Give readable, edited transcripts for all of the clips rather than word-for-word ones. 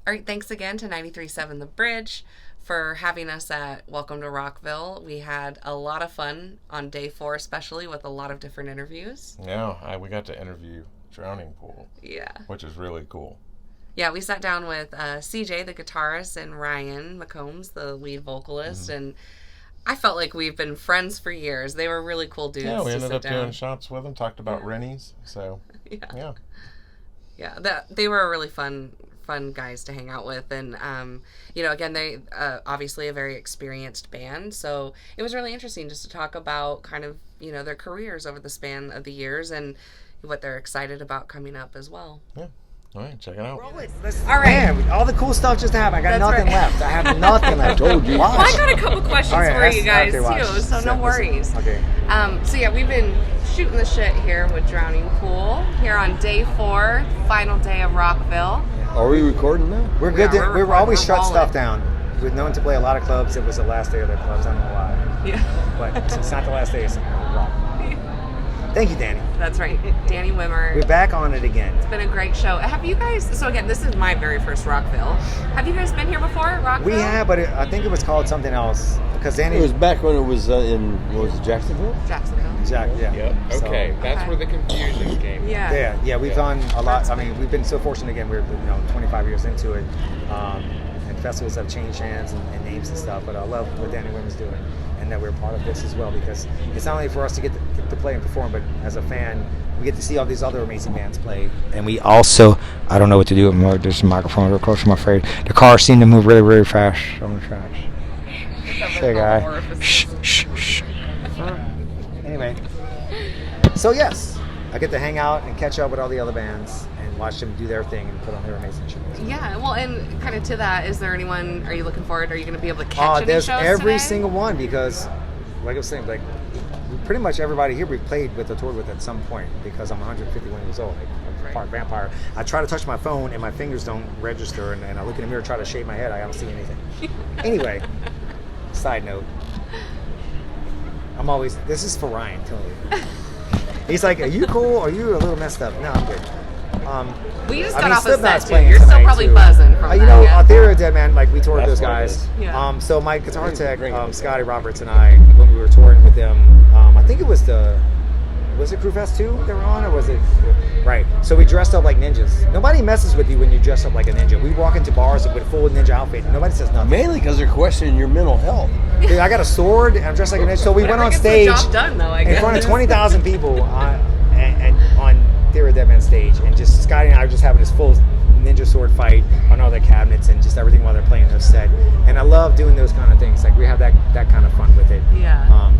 All right, thanks again to 93.7 The Bridge for having us at Welcome to Rockville. We had a lot of fun on day 4, especially with a lot of different interviews. Yeah, we got to interview Drowning Pool. Yeah. Which is really cool. Yeah, we sat down with CJ, the guitarist, and Ryan McCombs, the lead vocalist, and I felt like we've been friends for years. They were really cool dudes. Yeah, we to ended sit up down. doing shots with them, talked about Rennies, so yeah. Yeah, they were a really fun guys to hang out with, and again, they obviously a very experienced band, so it was really interesting just to talk about kind of their careers over the span of the years and what they're excited about coming up as well. Yeah. All right, check it out. All right. Man, all the cool stuff just happened. I got nothing left. I have nothing left. I told you. Well, I got a couple questions for you guys too, so no worries. Okay. So yeah, we've been shooting the shit here with Drowning Pool here on day 4, final day of Rockville. Are we recording now? We're good. Yeah, we always shut rolling. stuff down. We're known to play a lot of clubs. It was the last day of their clubs. I don't know why. Yeah. But it's not the last day. It's rock. Thank you, Danny. That's right, Danny Wimmer. We're back on it again. It's been a great show. Have you guys? So again, this is my very first Rockville. Have you guys been here before, Rockville? We have, but I think it was called something else because Danny It was back when it was in, what was it, Jacksonville? Jacksonville. Yeah. Yep. Okay, So, that's where the confusion came. Yeah. We've done a lot. I mean, we've been so fortunate. Again, we're 25 years into it, and festivals have changed hands and names and stuff. But I love what Danny Wimmer's doing, and that we're part of this as well, because it's not only for us to get to play and perform, but as a fan, we get to see all these other amazing bands play. And we also, I don't know what to do anymore. There's a microphone real close. I'm afraid the cars seem to move really, really fast on the tracks. Say, guy. Shh. Anyway, so yes, I get to hang out and catch up with all the other bands and watch them do their thing and put on their amazing shows. Yeah, well, and kind of to that, is there anyone? Are you looking forward? Are you going to be able to catch any There's shows every today? single one, because, like I was saying, like pretty much everybody here we've played with or toured with at some point, because I'm 151 years old. I'm part vampire. I try to touch my phone and my fingers don't register, and I look in the mirror, try to shave my head. I don't see anything. Anyway, side note. This is for Ryan, totally. He's like, are you cool? Are you a little messed up? No, I'm good. We just got off a set Slipknot's too. playing You're still tonight, probably too. buzzing from that. Yeah. Theory of Dead Man, like we toured with those That's guys. what it is. Yeah. So my guitar tech, Scotty Roberts, and I, when we were touring with them, I think it was it Crew Fest 2 they were on, or was it? Right. So we dressed up like ninjas. Nobody messes with you when you dress up like a ninja. We walk into bars with a full ninja outfit, and nobody says nothing. Mainly because they're questioning your mental health. Dude, I got a sword, and I'm dressed like a ninja. So we went on Gets the stage job done, though, I in guess. front of 20,000 people and on Theory of Dead Man stage, and just Scotty and I were just having this full ninja sword fight on all their cabinets and just everything while they're playing their set. And I love doing those kind of things. Like, we have that kind of fun with it. Yeah.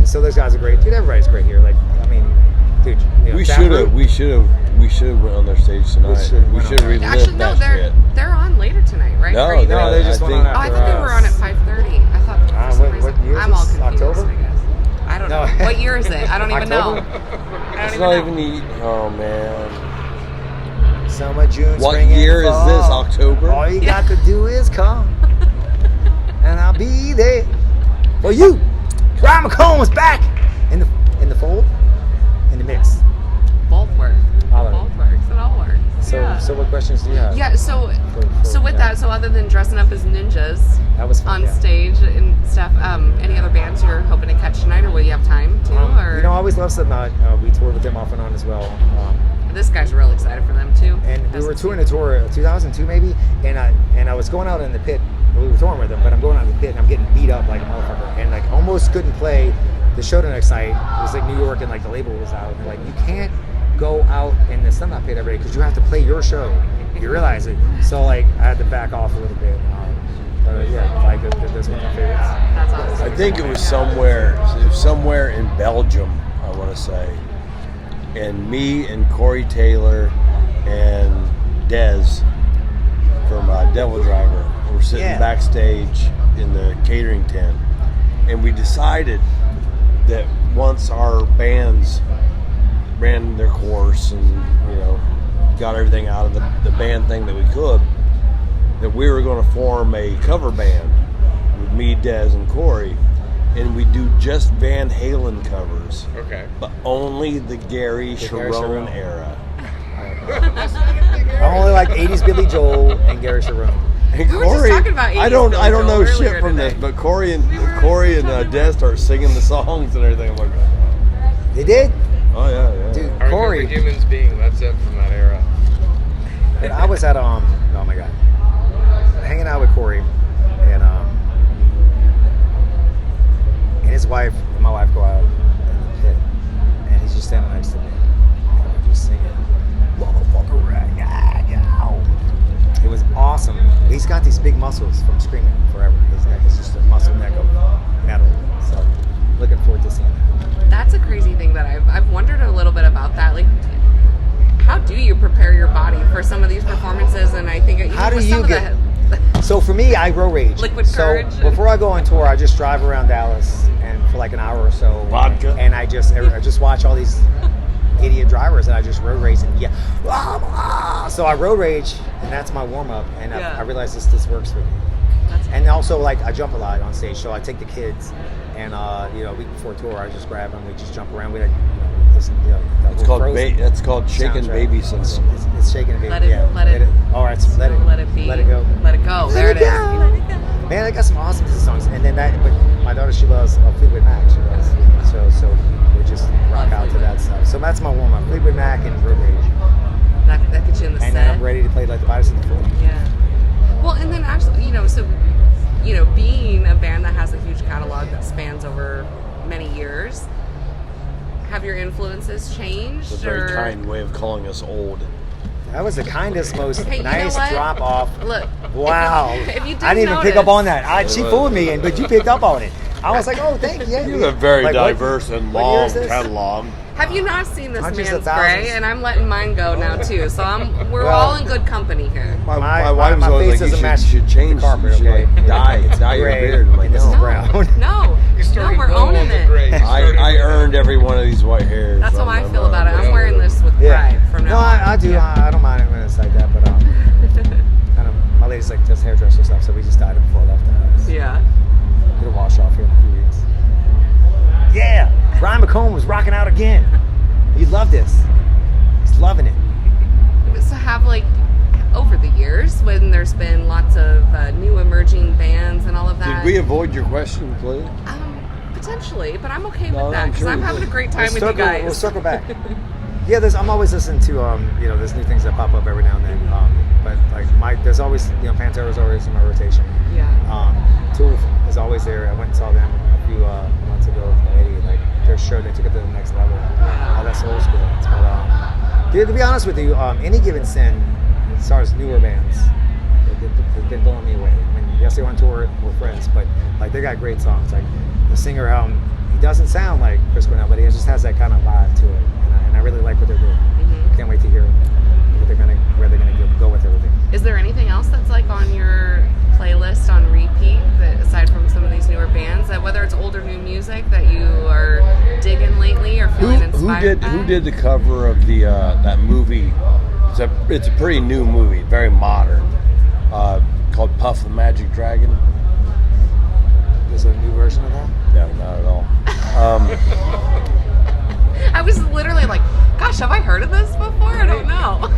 So those guys are great. Dude, everybody's great here. Like, I mean, dude, We should have went on their stage tonight. We should have relived Actually, no, that shit. they're on later tonight, right? No, Or you no, gonna- they just went on Oh, I after thought they us. were on at 5:30. I thought for some what reason. year is I'm all this? confused. October? I guess. I don't know. No. What year is it? I don't even know. October? I It's don't not even know. even oh man. Summer, June, What spring, and year is fall. this? October? All you got to do is come, and I'll be there for you. Ryan McCombs back in the fold, in the mix. Both work. All of it. Both works. It all works. So what questions do you have? Yeah, so with that, so other than dressing up as ninjas That was fun, on yeah. stage and stuff, any other bands you're hoping to catch tonight, or will you have time to? Or I always love Slipknot. We toured with them off and on as well. This guy's real excited for them too. And we were touring a tour 2002 maybe, and I was going out in the pit. We were touring with them, but I'm going out in the pit and I'm getting beat up like a motherfucker, and like almost couldn't play the show the next night. It was like New York, and like the label was out. And like, you can't go out in the Slipknot pit every day because you have to play your show. You realize it. So like I had to back off a little bit. Yeah, like that's one of my favorites. That's awesome. I think it was somewhere in Belgium, I want to say. And me and Corey Taylor and Dez from Devil Driver were sitting backstage in the catering tent, and we decided that once our bands ran their course and got everything out of the band thing that we could, that we were going to form a cover band with me, Dez, and Corey, and we do just Van Halen covers. Okay. But only the Gary Sharon era. I only like 80s Billy Joel and Gary Sharon. And We were just talking about 80s I don't Billy know Joel shit earlier from today. this, but Corey and Des start singing the songs and everything. I'm like, They did? oh yeah. Dude, I Corey. remember Humans being Led Zeppelin from that era. And I was at oh my god, hanging out with Corey, and his wife and my wife go out in the pit, and he's just standing next to me, and we're just singing, motherfucker, right? It was awesome. He's got these big muscles from screaming forever. His neck is just a muscle neck of metal. So looking forward to seeing that. That's a crazy thing that I've wondered a little bit about that. Like, how do you prepare your body for some of these performances? And I think How do with you some of get? So for me, I road rage. Liquid courage. So before I go on tour, I just drive around Dallas and for like an hour or so. Vodka. And I just watch all these idiot drivers and I just road race and so I road rage and that's my warm up and I realize this works for me. And also like I jump a lot on stage, so I take the kids and a week before tour I just grab them, we just jump around with it. Listen, It's called Shaken Baby Syndrome. It's Shaken Baby. Let it All right, let it be. Let it go. Let it go. There it is. Man, I got some awesome songs, and then but my daughter, she loves Fleetwood Mac. She loves, so we just rock out to that stuff. So that's my warm up: Fleetwood Mac and Road Rage. That gets you in the set. And then I'm ready to play like the Vitus in the floor. Yeah. Well, and then actually, being a band that has a huge catalog that spans over many years, have your influences changed? It's a very kind way of calling us old. That was the kindest, most Hey, you know nice what? drop off. Look. Wow. If you I didn't even pick notice- up on that. She fooled me, but you picked up on it. I was like, oh, thank you. Yeah, You have a very Like, diverse and what year long is this? catalog. Have you not seen this Hundreds man's of thousands. gray? And I'm letting mine go now too. So we're Well, all in good company here. My wife was my always face like, doesn't you match should change, the carpet, you should okay? like dye your Gray, beard. I'm like, and this is no. brown. No, we're owning it. I earned every one of these white hairs. That's how I I'm feel about it. I'm yeah. wearing this with pride from now No, on. I do. Yeah. I don't mind it when it's like that, but my lady's like does hairdresser stuff, so we just dyed it before I left the house. Yeah. Get a wash off here in a few weeks. Yeah, Ryan McCombs was rocking out again. You love this. He's loving it. So have over the years when there's been lots of new emerging bands and all of that. Did we avoid your question, please? Potentially, but I'm okay No, with that I'm because sure I'm you having a did. great time with you We'll guys. circle back. Yeah, I'm always listening to there's new things that pop up every now and then. But there's always Pantera's always in my rotation. Yeah. Tool is always there. I went and saw them a few months ago with my lady. Like their show, they took it to the next level. Yeah. That's old school. But to be honest with you, Any Given Sin, as far as newer bands, they've been blowing me away. I mean, yes, they were on tour, we're friends, but they got great songs. Like the singer, he doesn't sound like Chris Cornell, but he just has that kind of vibe to it, and I really like what they're doing. Mm-hmm. Can't wait to hear where they're gonna go with everything. Is there anything else that's on your playlist on repeat that, aside from some of these newer bands, that whether it's old or new music that you are digging lately or feeling inspired by? Who did the cover of the that movie? It's a pretty new movie, very modern, called Puff the Magic Dragon. There's a new version of that? No, not at all. I was literally like, gosh, have I heard of this before? I don't know.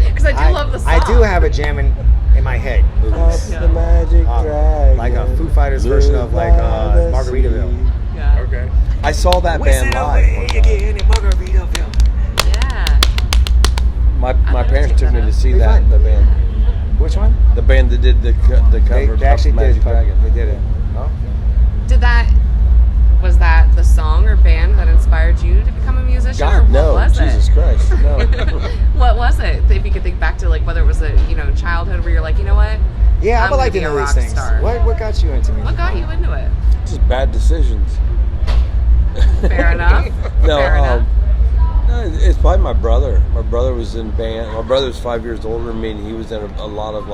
Because I do love the song. I do have a jam in my head. Movies. Puff the Magic Dragon. Like a Foo Fighters version of Margaritaville. Yeah. Okay. I saw that band live one time. again in Margaritaville. Yeah. My parents took me to see Pretty that fun. the band. Which one? The band that did the cover They of Puff actually the Magic did. Dragon. They did it. Oh. Was that the song or band that inspired you to become a musician? or God, what no. was Jesus it? Christ, no. What was it? If you could think back to whether it was a childhood where you're like, you know what? Yeah, I I'm would like to gonna be know a these rock things. star. What got you into music? What got you into it? Just bad decisions. Fair enough. No, Fair enough. it's probably my brother. My brother was in band. My brother was 5 years older than me, and he was in a lot of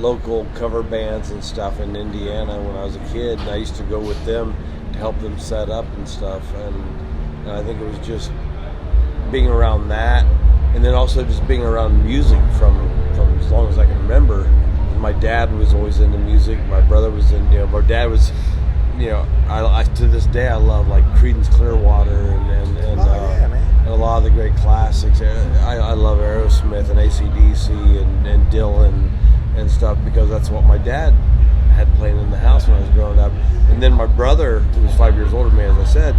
local cover bands and stuff in Indiana when I was a kid. And I used to go with them to help them set up and stuff. And I think it was just being around that, and then also just being around music from as long as I can remember. My dad was always into music. My brother was my dad was. I to this day I love Creedence Clearwater and Oh, yeah, man. a lot of the great classics. I love Aerosmith and AC/DC and Dylan and stuff because that's what my dad had playing in the house when I was growing up. And then my brother, who was 5 years older than me, as I said,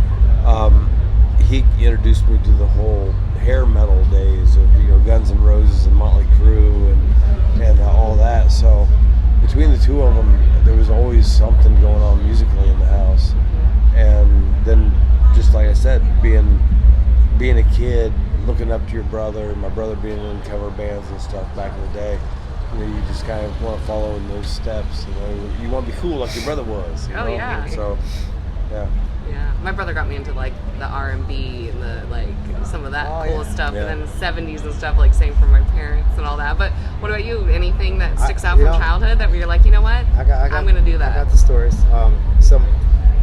he introduced me to the whole hair metal days of Guns N' Roses and Motley Crue and all that. So between the two of them, there was always something going on musically in the house. And then, just like I said, being a kid, looking up to your brother, my brother being in cover bands and stuff back in the day, you just kind of want to follow in those steps. You want to be cool like your brother was. Oh, yeah. So, yeah. Yeah, my brother got me into like the R&B and the some of that cool stuff, Yeah. and then the 70s and stuff. Like same for my parents and all that. But what about you? Anything that sticks out from childhood that you're like, you know what? I'm gonna do that. I got the stories. So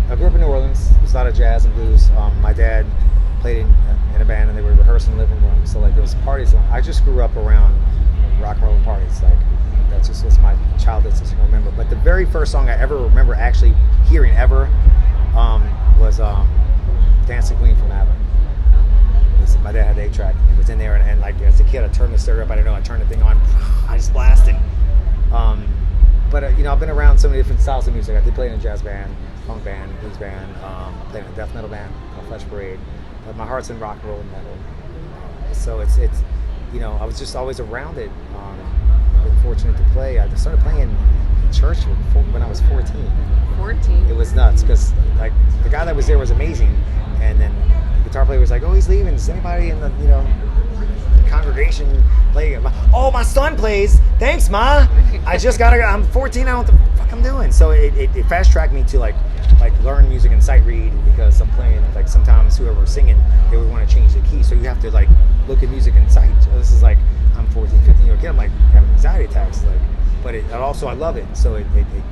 I grew up in New Orleans. There's a lot of jazz and blues. My dad played in a band, and they were rehearsing in the living room. So like there was parties. I just grew up around rock and roll parties. Like that's just what's my childhood since I can remember. But the very first song I ever remember actually hearing ever was Dancing Queen from ABBA. My dad had 8-track. It was in there, and like as a kid, I turned the stereo up. I don't know. I turned the thing on. I just blasted. But I've been around so many different styles of music. I did play in a jazz band, funk band, blues band, played in a death metal band called Flesh Parade. But my heart's in rock and roll and metal. So it's I was just always around it. I've been fortunate to play. I started playing in church when I was 14. 14. It was nuts because like the guy that was there was amazing, and then the guitar player was like, "Oh, he's leaving. Does anybody in the congregation play?" "Oh, my son plays. Thanks, Ma. I'm 14. I don't know what the fuck I'm doing." So it fast tracked me to like learn music and sight read because I'm playing. Like sometimes whoever was singing, they would want to change the key, so you have to like look at music and sight. So this is like I'm 14, 15 year old kid. I'm like having anxiety attacks, like, but also I love it. So it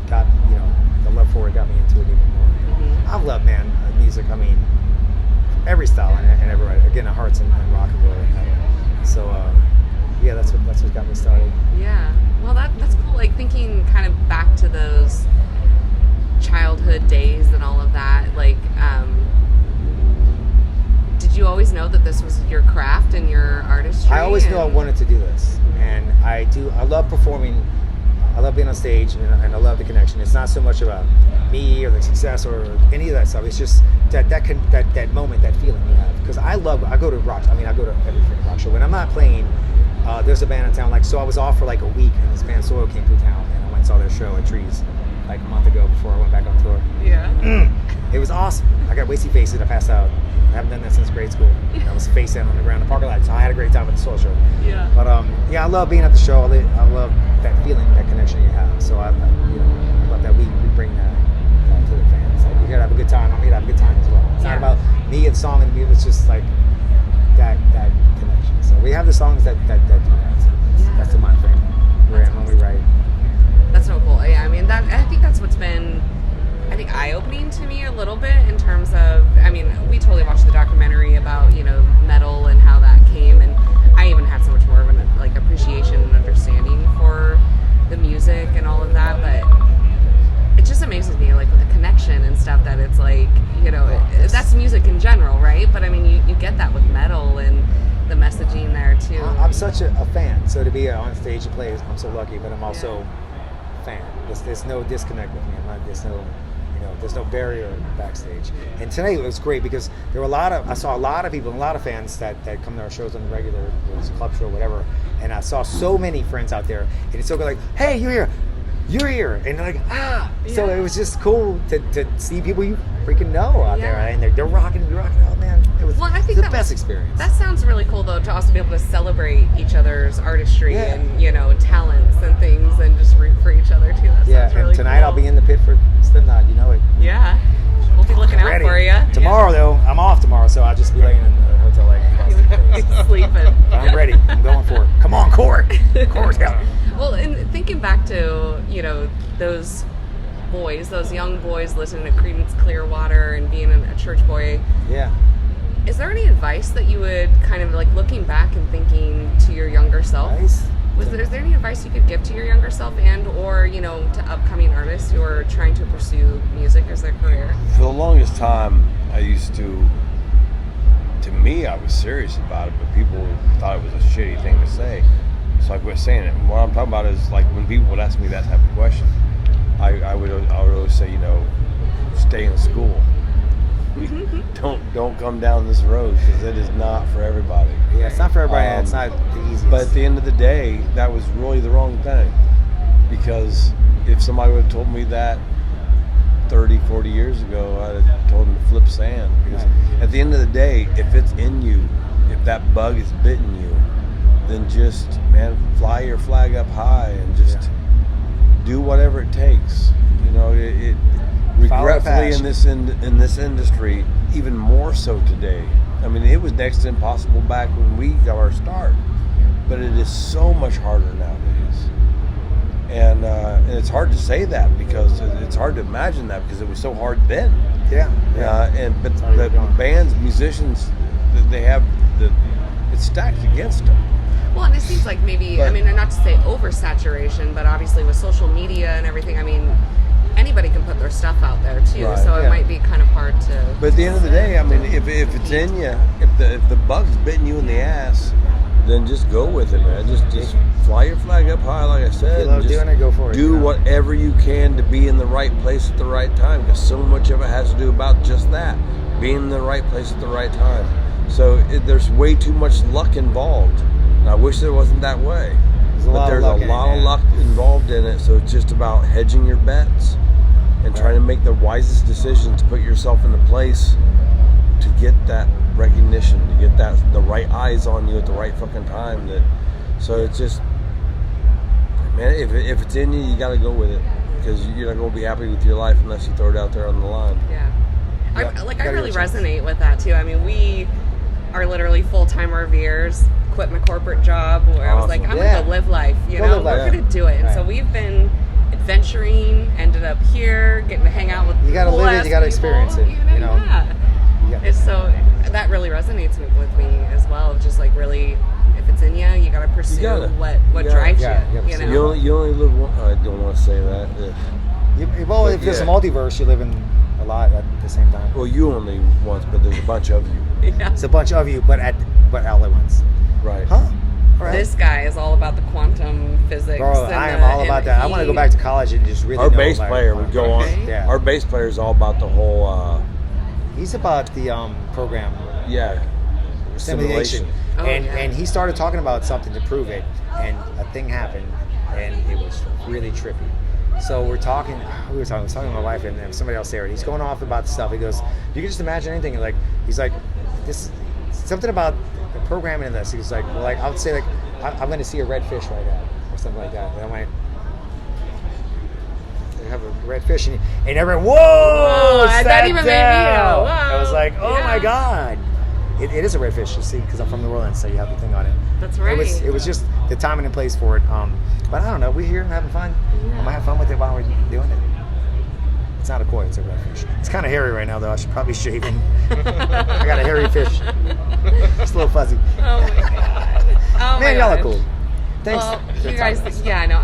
got the love for it got me into it even more. Mm-hmm. I love music. I mean, every style and every again, hearts and rock and roll. So yeah, that's what got me started. Yeah. Well, that's cool. Like thinking kind of back to those childhood days and all of that. Like, did you always know that this was your craft and your artistry? I always knew I wanted to do this, and I love performing. I love being on stage, and I love the connection. It's not so much about me or the success or any of that stuff. It's just that moment, that feeling you have. Because I go to rock. I mean, I go to every freaking rock show. When I'm not playing, there's a band in town. Like, so I was off for like a week, and this band Soil came through town, and I went and saw their show at Trees like a month ago before I went back on tour. Yeah. It was awesome. I got wasty faces. I passed out. I haven't done that since grade school. I was face down on the ground in the parking lot. So I had a great time at the Soul Show. Yeah. But yeah, I love being at the show. I love that feeling, that connection you have. So I love that we bring that to the fans. Like, you gotta have a good time. I'm here to have a good time as well. It's not about me and the song and the music. It's just like that connection. So we have the songs that do that. So that's the mind frame we're in when we write. That's so cool. Yeah, I mean, I think that's what's been, eye-opening to me a little bit in terms of, we totally watched the documentary about, metal and how that came, and I even had so much more of an appreciation and understanding for the music and all of that, but it just amazes me, with the connection and stuff, that it's that's music in general, right? But you get that with metal and the messaging there too. I'm such a fan, so to be on stage and play, I'm so lucky, but I'm also a fan. There's no disconnect with me. There's no barrier backstage. And today it was great because I saw a lot of people, a lot of fans that come to our shows on the regular, whether it was a club show or whatever, and I saw so many friends out there, and it's so good, like, "Hey, you're here," and they're like, "Ah!" Yeah. So it was just cool to see people you freaking know out there, and they're rocking, oh man, it was the best experience. That sounds really cool though, to also be able to celebrate each other's artistry and talents and things, and just root for each other too. That sounds really tonight cool. I'll be in the pit for Slipknot, you know it. Yeah, we'll be looking out for you. Tomorrow though, I'm off tomorrow, so I'll just be laying in the hotel sleeping. I'm ready. I'm going for it. Come on, Court. Yeah. Well, and thinking back to those young boys listening to Creedence Clearwater and being a church boy. Yeah. Is there any advice that you would kind of looking back and thinking to your younger self? Advice? Is there any advice you could give to your younger self or to upcoming artists who are trying to pursue music as their career? For the longest time, I used to to me, I was serious about it, but people thought it was a shitty thing to say. So I quit saying it. And what I'm talking about is like when people would ask me that type of question, I would always say, stay in school. Don't come down this road, because it is not for everybody. Yeah, it's not for everybody. It's not the easiest. But at the end of the day, that was really the wrong thing, because if somebody would have told me that 30, 40 years ago, I'd have told them to flip sand. Because at the end of the day, if it's in you, if that bug is bitten you, then just, man, fly your flag up high and just do whatever it takes. Regretfully in this industry, even more so today. I mean, it was next to impossible back when we got our start, but it is so much harder nowadays. And it's hard to say that, because it's hard to imagine that, because it was so hard then. But bands, musicians, they have it's stacked against them. Well, and it seems like maybe, not to say oversaturation, but obviously with social media and everything, anybody can put their stuff out there too, right, so it might be kind of hard to. But at the end of the day, if it's in you, if the bug's bitten you in the ass, then just go with it, man. Just fly your flag up high, like I said. If you love doing it, go for it. Do whatever you can to be in the right place at the right time, because so much of it has to do about just that, being in the right place at the right time. So there's way too much luck involved. And I wish there wasn't that way. There's a lot of luck involved in it, so it's just about hedging your bets and trying to make the wisest decisions to put yourself in the place to get that recognition, to get the right eyes on you at the right fucking time. So it's just, man, if it's in you, you got to go with it, because you're not going to be happy with your life unless you throw it out there on the line. Yeah. I really resonate with that too. We are literally full-time RVers. Quit my corporate job where I was like, I'm gonna go live life, we're gonna do it. And so we've been adventuring, ended up here, getting to hang out with you gotta live it, you gotta experience it, It's so that really resonates with me as well, of just like, really, if it's in you gotta pursue what drives you. You only live one. I don't want to say that. If there's a multiverse, you live in a lot at the same time. Well, you only once, but there's a bunch of you. It's a bunch of you, but all at once. Right. Huh? Right. This guy is all about the quantum physics. Bro, I am all about that. I want to go back to college and just really. Our bass player would go on. Yeah. Our bass player is all about the whole. He's about the program. Yeah. Simulation. And he started talking about something to prove it, and a thing happened, and it was really trippy. So I was talking to my wife, and then somebody else there, and he's going off about the stuff. He goes, "You can just imagine anything." And he's like, "This something about the programming in this." He's like, "Well, I would say I'm going to see a red fish right now, or something like that." And I'm like, "They have a red fish," and everyone, whoa! That even made me go, whoa! I was like, "Oh my god!" It is a red fish, you see, because I'm from New Orleans, so you have the thing on it. That's right. It was just the timing and place for it. But I don't know. We're here having fun. Yeah. I'm gonna have fun with it while we're doing it. It's not a koi. It's a red fish. It's kind of hairy right now, though. I should probably shave him. I got a hairy fish. It's a little fuzzy. Oh my god. Oh man, y'all are cool. Thanks. Well, you guys. Yeah, I know.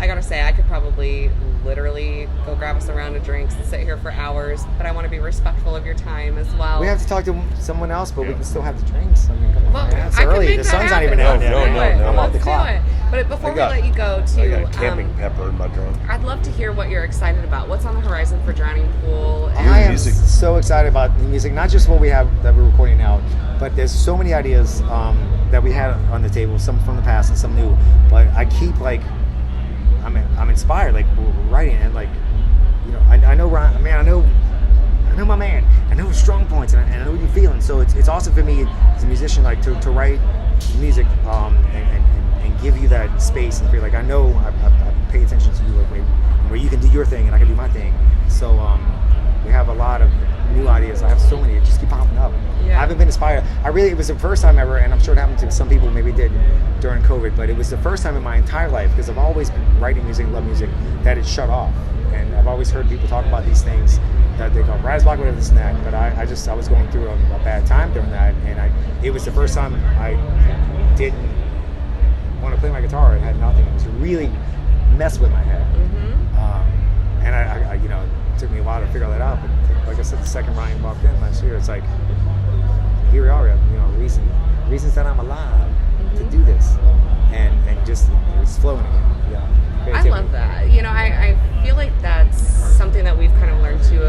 I gotta say, I could probably literally go grab us a round of drinks and sit here for hours, but I want to be respectful of your time as well. We have to talk to someone else, but we can still have the drinks. Come on. Well, it's early. The sun's not even out yet. No. I'm off the clock. But before we let you go, too, I got camping pepper in my drink. I'd love to hear what you're excited about. What's on the horizon for Drowning Pool? I am so excited about the music, not just what we have that we're recording now, but there's so many ideas that we had on the table, some from the past and some new. But I keep I'm inspired, writing, and I know Ryan. I know my man. I know his strong points, and I know what you're feeling. So it's awesome for me as a musician, to write music and give you that space and feel like I know I pay attention to you, where you can do your thing and I can do my thing. So we have a lot of new ideas. I have so many. It just keep popping up. Yeah. I haven't been inspired. It was the first time ever, and I'm sure it happened to some people, maybe it did during COVID, but it was the first time in my entire life, because I've always been writing music and love music, that it shut off. And I've always heard people talk about these things, that they go, writer's block, whatever, this and that, but I was going through a bad time during that, and it was the first time I didn't want to play my guitar. It had nothing. It was really messed with my head. Mm-hmm. And I it took me a while to figure that out, but like I said, the second Ryan walked in last year, it's like, here we are, reasons that I'm alive to do this, and just it's flowing again. Yeah, I creativity. love that. You know, I feel like that's something that we've kind of learned too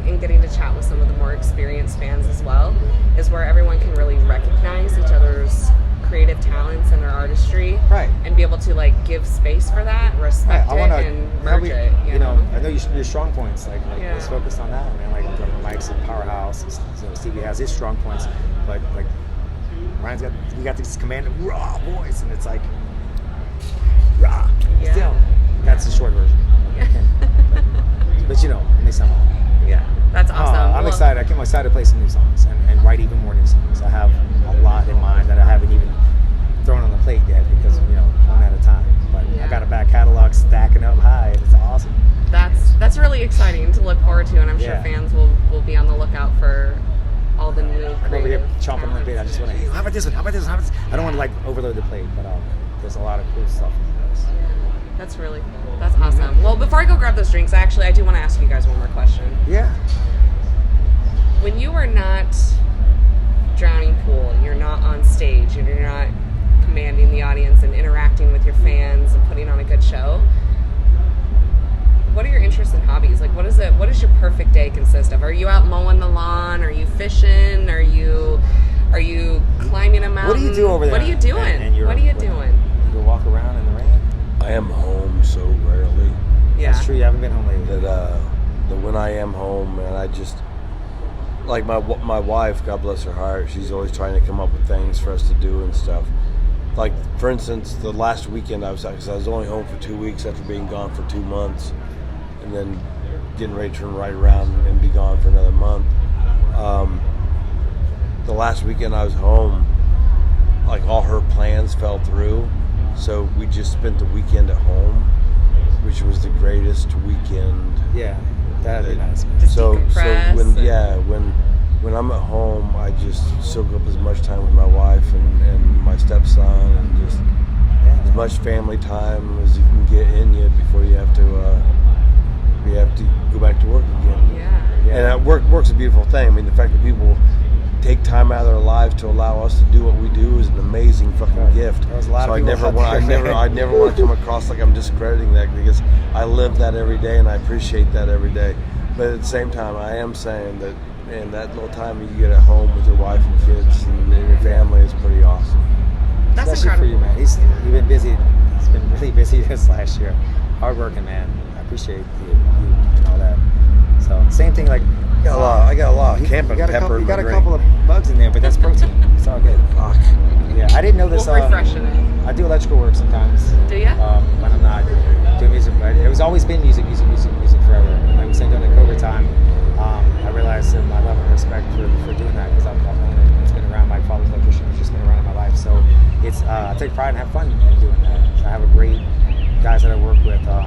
in getting to chat with some of the more experienced fans as well, is where everyone can really recognize each other's creative talents and their artistry, Right. and be able to like give space for that, respect it, and merge it. You know, I know your strong points. Like Yeah. let's focus on that, man. Like Mike's a powerhouse. So Stevie has his strong points, but like Ryan's got this commanding raw voice, and it's like raw. Yeah. Still, that's the short version. But it may sound wrong. yeah, that's awesome. I'm excited. I'm excited to play some new songs and write even more new songs. I have a lot in mind that I haven't even thrown on the plate yet because one at a time. But I got a back catalog stacking up high, and it's awesome. That's really exciting to look forward to, and I'm sure Yeah. fans will be on the lookout for all the new I'm over here creative chomping on the bit. I just want to, hey, how about this one? How about this one? How about this? I don't want to like overload the plate, but there's a lot of cool stuff in this. That's really cool. That's awesome. Well, before I go grab those drinks, I do want to ask you guys one more question. Yeah. When you are not drowning pool, and you're not on stage, and you're not commanding the audience and interacting with your fans and putting on a good show, what are your interests and hobbies? Like, what does your perfect day consist of? Are you out mowing the lawn? Are you fishing? Are you climbing a mountain? What do you do over there? What are you doing? What are you doing? You go walk around in the rain? I am home so rarely Yeah. That's true. You haven't been home lately. that when I am home, man, I just like my wife, God bless her heart, she's always trying to come up with things for us to do and stuff. Like, for instance, the last weekend I was only home for 2 weeks after being gone for 2 months, and then getting ready to turn right around and be gone for another month. The last weekend I was home, like all her plans fell through, so we just spent the weekend at home, which was the greatest weekend. Yeah, that'd be nice. Just So decompress when I'm at home, I just soak up as much time with my wife and my stepson, and just as much family time as you can get in you before you have to go back to work again. Yeah. And work's a beautiful thing. I mean, the fact that people take time out of their lives to allow us to do what we do is an amazing fucking gift. There's a lot So of I people never out want there. I never want to come across like I'm discrediting that, because I live that every day and I appreciate that every day. But at the same time, I am saying that, man, that little time you get at home with your wife and kids and your family is pretty awesome. That's Especially incredible. for you, man. You've been busy. He's been really busy this last year. Hardworking, man. I appreciate you and all that. So same thing, like I got a lot of camping you got pepper in you my got a drink. couple of bugs in there, but that's protein. It's all good. Fuck. Yeah, I didn't know this. We'll refreshen it. I do electrical work sometimes. Do ya? When I'm not doing music, but it was always been music forever. And like we said, during the COVID time, I realized my love and respect for doing that, because I've known it. It's been around. My father's electrician. It's just been around in my life. So it's I take pride and have fun in doing that. So I have a great guys that I work with. A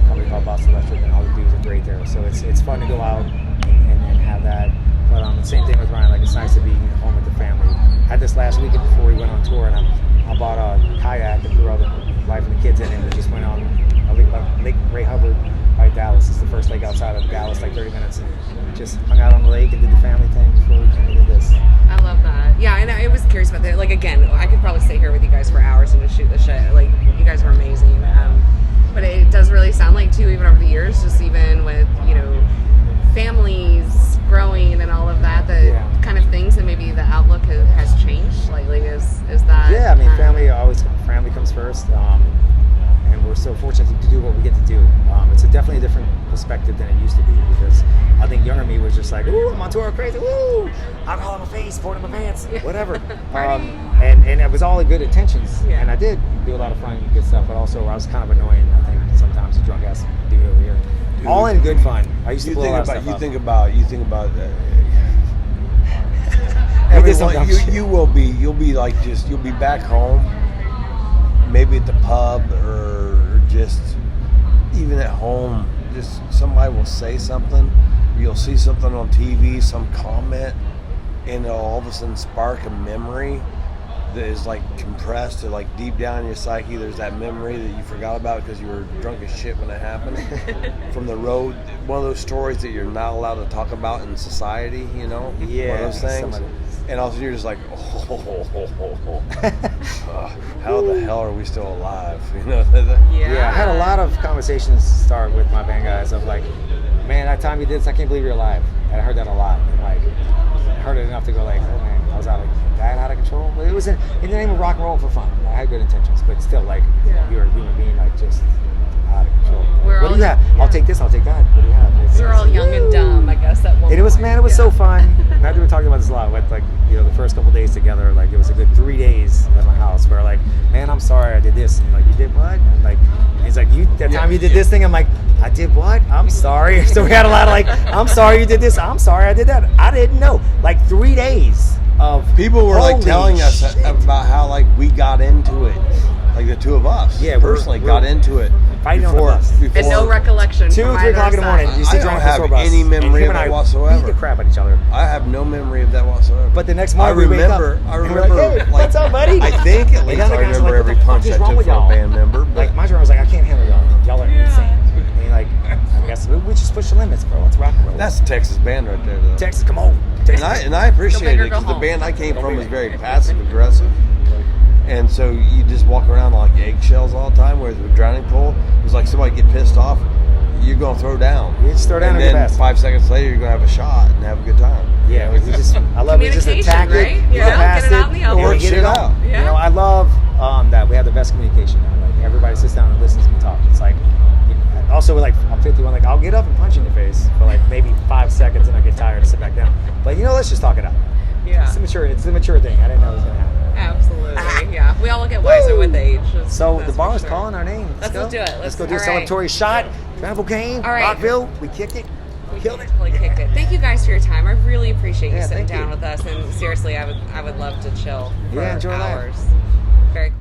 company called Boston Electric, and all the dudes are great there. So it's fun to go out and have that. But the same thing with Ryan. Like, it's nice to be home with the family. I had this last weekend before we went on tour, and I bought a kayak and threw all the wife and the kids in it, and we just went on Lake Ray Hubbard by Dallas. It's the first lake outside of Dallas, like 30 minutes, and just hung out on the lake and did the family thing before we came into this. I love that. Yeah, and I was curious about that. Like, again, I could probably stay here with you guys for hours and just shoot the shit. Like, you guys are amazing. But it does really sound like, too, even over the years, just even with, families growing and all of that, kind of things, and maybe the outlook has changed slightly. Is that? Yeah, I mean, family comes first. And we're so fortunate to do what we get to do. It's definitely a different perspective than it used to be, because I think younger me was just like, ooh, I'm on tour, crazy, woo, alcohol in my face, pouring in my pants, whatever. And it was all the good intentions, and I did do a lot of fun and good stuff, but also I was kind of annoying, I think, sometimes the drunk ass dude over here. Dude, all in good fun. I used to blow a lot of stuff You up. think about We did some dumb shit. you'll be back home, maybe at the pub or just even at home, just somebody will say something, or you'll see something on TV, some comment, and it'll all of a sudden spark a memory that is like compressed to like deep down in your psyche. There's that memory that you forgot about because you were drunk as shit when it happened. From the road, one of those stories that you're not allowed to talk about in society, Yeah, one of those things. and all of a sudden you're just like, how the hell are we still alive? You know? Yeah, I had a lot of conversations start with my band guys of like, man, that time you did this, I can't believe you're alive. And I heard that a lot. And like, I heard it enough to go like, oh man, I was out of control. But it was in the name of rock and roll for fun. I had good intentions, but still, like, you're a human being, like, just out of control. What do you have? Yeah. I'll take this, I'll take that. What do you have? We're all young and dumb, I guess, at one point. It was, man, it was so fun. And I think we were talking about this a lot. With, like, you know, the first couple days together, like, it was a good 3 days at my house where, like, man, I'm sorry I did this. And like, you did what? And like, he's like, that time you did this thing? I'm like, I did what? I'm sorry. So we had a lot of like, I'm sorry you did this. I'm sorry I did that. I didn't know. Like 3 days of people were like telling us about how like we got into it. Like the two of us. Yeah, personally got into it. Fighting on the bus. And no recollection. 2 or 3 o'clock in the morning. You I don't have any memory of that whatsoever. We beat the crap at each other. I have no memory of that whatsoever. But the next morning we wake up. I remember. Like, hey, what's up, buddy? I think at least I remember every punch I took from a band member. Like my drummer was like, I can't handle y'all. Y'all are insane. And like, I guess we just push the limits, bro. Let's rock and roll. That's a Texas band right there, though. Texas, come on. And I appreciate it because the band I came from was very passive aggressive. And so you just walk around like eggshells all the time. Whereas with Drowning Pool, it was like somebody get pissed off, you're going to throw down. You just throw down and then 5 seconds later, you're going to have a shot and have a good time. Yeah, you just, I love it. Just attack right? it, get it out in the open. Get it out. Yeah. You know, I love that we have the best communication now. Like everybody sits down and listens to me talk. It's like, also like I'm 51. Like I'll get up and punch you in the face for like maybe 5 seconds, and I get tired and sit back down. But you know, let's just talk it out. Yeah, it's the mature thing. I didn't know it was gonna happen. Absolutely, yeah. We all get wiser with age. So the bar is calling our name. Let's do it. Let's go do a celebratory shot. Travel game. All right. Rockville. We kicked it. We killed it. Kicked it. Thank you guys for your time. I really appreciate you sitting down with us. And seriously, I would love to chill for enjoy hours. That. Very cool.